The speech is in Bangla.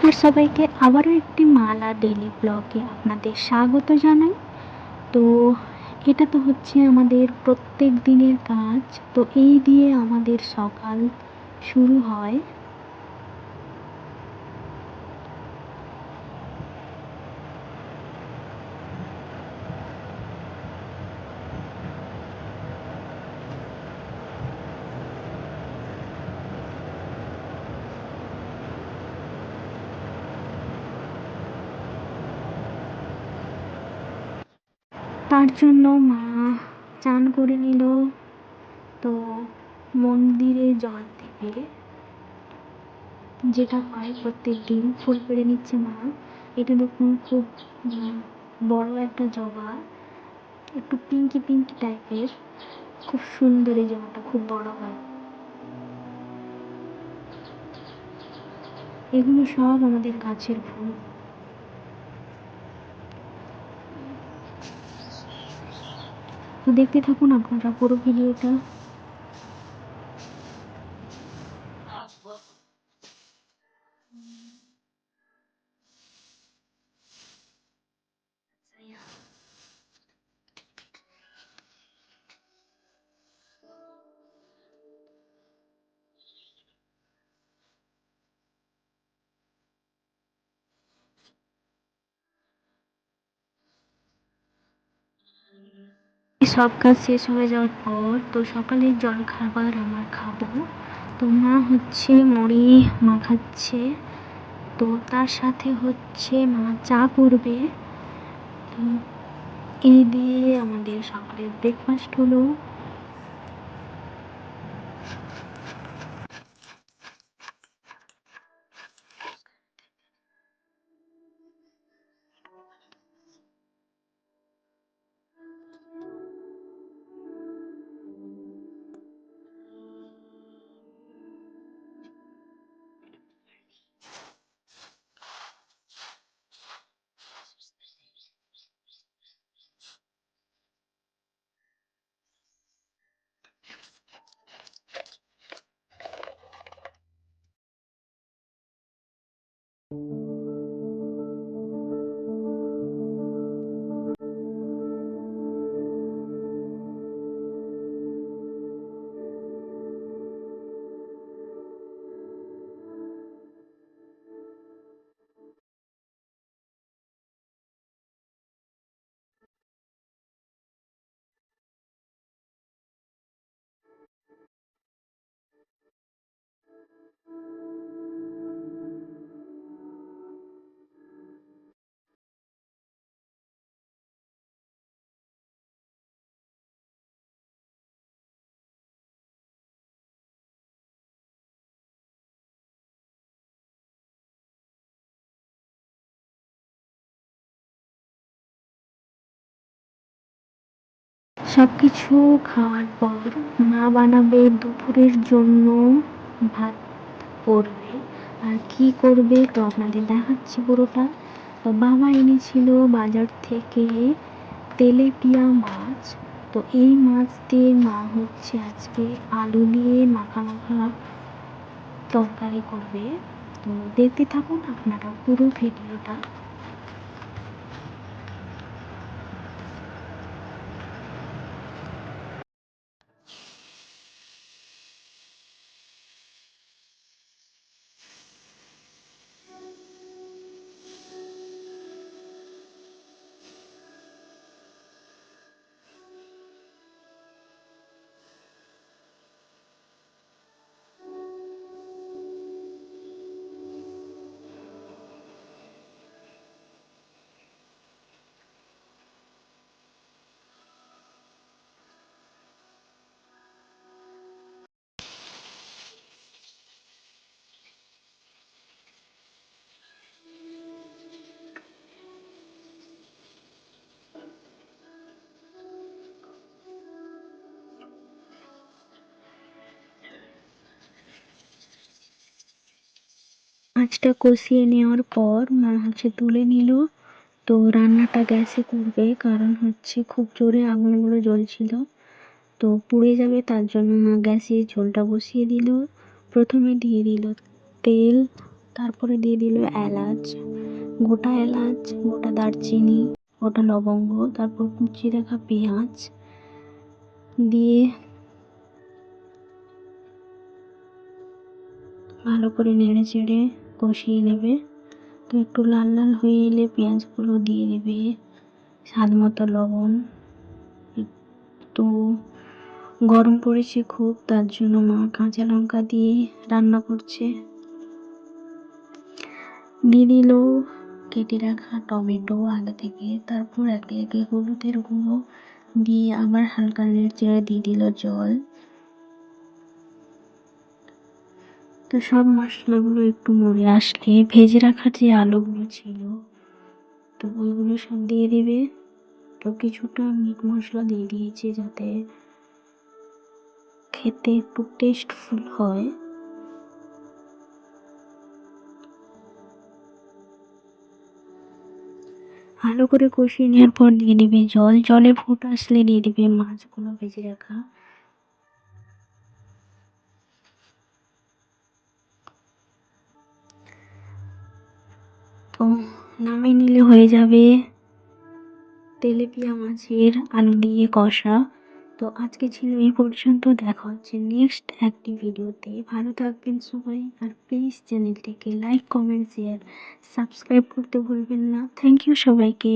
নমস্কার সবাইকে, আবারও একটি মালা ডেলি ব্লগে আপনাদের স্বাগত জানাই। তো এটা তো হচ্ছে আমাদের প্রত্যেক দিনের কাজ। তো এই দিয়ে আমাদের সকাল শুরু হয়। তার জন্য মা চান করে নিল। তো মন্দিরে জল দেবে, যেটা হয় প্রত্যেক দিন। ফুল পেড়ে নিচ্ছে মা। এটা দেখুন, খুব বড় একটা জবা, একটু পিঙ্কি পিঙ্কি টাইপের। খুব সুন্দর এই জবাটা, খুব বড় হয়। এগুলো সব আমাদের গাছের ফুল। তো দেখতে থাকুন আপনারা পুরো ভিডিওটা। সব কাজ শেষ হয়ে যাওয়ার পর তো সকালের জল খাবার আমরা খাবো। তো মা হচ্ছে মুড়ি মাখাচ্ছে। তো তার সাথে হচ্ছে মা চা করবে। তো এই দিয়ে আমাদের সকালের ব্রেকফাস্ট হলো। সব কিছু খাওয়ার পর মা বানাবে দুপুরের জন্য ভাত করবে। আর কি করবে তো আপনাদের দেখাচ্ছি পুরোটা। তো বাবা এনেছিল বাজার থেকে তেলেপিয়া মাছ। তো এই মাছ দিয়ে মা হচ্ছে আজকে আলু দিয়ে মাখা মাখা তরকারি করবে। তো দেখতে থাকুন আপনারা পুরো ভিডিওটা। মাছটা কষিয়ে নেওয়ার পর মা হচ্ছে তুলে নিল। তো রান্নাটা গ্যাসে করবে, কারণ হচ্ছে খুব জোরে আগুনগুলো জ্বলছিল, তো পুড়ে যাবে। তার জন্য মা গ্যাসে ঝোলটা বসিয়ে দিল। প্রথমে দিয়ে দিল তেল, তারপরে দিয়ে দিল এলাচ, গোটা এলাচ, গোটা দারচিনি, গোটা লবঙ্গ, তারপর কুচি রাখা পেঁয়াজ দিয়ে ভালো করে নেড়ে চেড়ে কষিয়ে নেবে। তো একটু লাল লাল হয়ে এলে পেঁয়াজগুলো দিয়ে দেবে, স্বাদ মতো লবণ। তো গরম পড়েছে খুব, তার জন্য মা কাঁচা লঙ্কা দিয়ে রান্না করছে। দিয়ে দিল কেটে রাখা টমেটো আগে থেকে, তারপর একে একে হলুদের গুঁড়ো দিয়ে আবার হালকা নেড়ে চেড়ে দিয়ে দিল জল। তো সব মশলাগুলো একটু নড়ে আসলে ভেজে রাখা যে আলুগুলো ছিল তো ওইগুলো সব দিয়ে দেবে। তো কিছুটা মিট মশলা দিয়ে দিয়েছে যাতে খেতে একটু টেস্টফুল হয়। ভালো করে কষিয়ে নেওয়ার পর দিয়ে দিবে জল, জলে ফুট আসলে দিয়ে দিবে মাছগুলো ভেজে রাখা। তো নামিয়ে নিলে হয়ে যাবে তেলাপিয়া মাছের আলু দিয়ে কষা। তো আজকে ছিল এই পর্যন্ত, দেখা হচ্ছে নেক্সট একটি ভিডিওতে। ভালো থাকবেন সবাই, আর প্লিজ চ্যানেলটিকে লাইক, কমেন্ট, শেয়ার, সাবস্ক্রাইব করতে ভুলবেন না। থ্যাংক ইউ সবাইকে।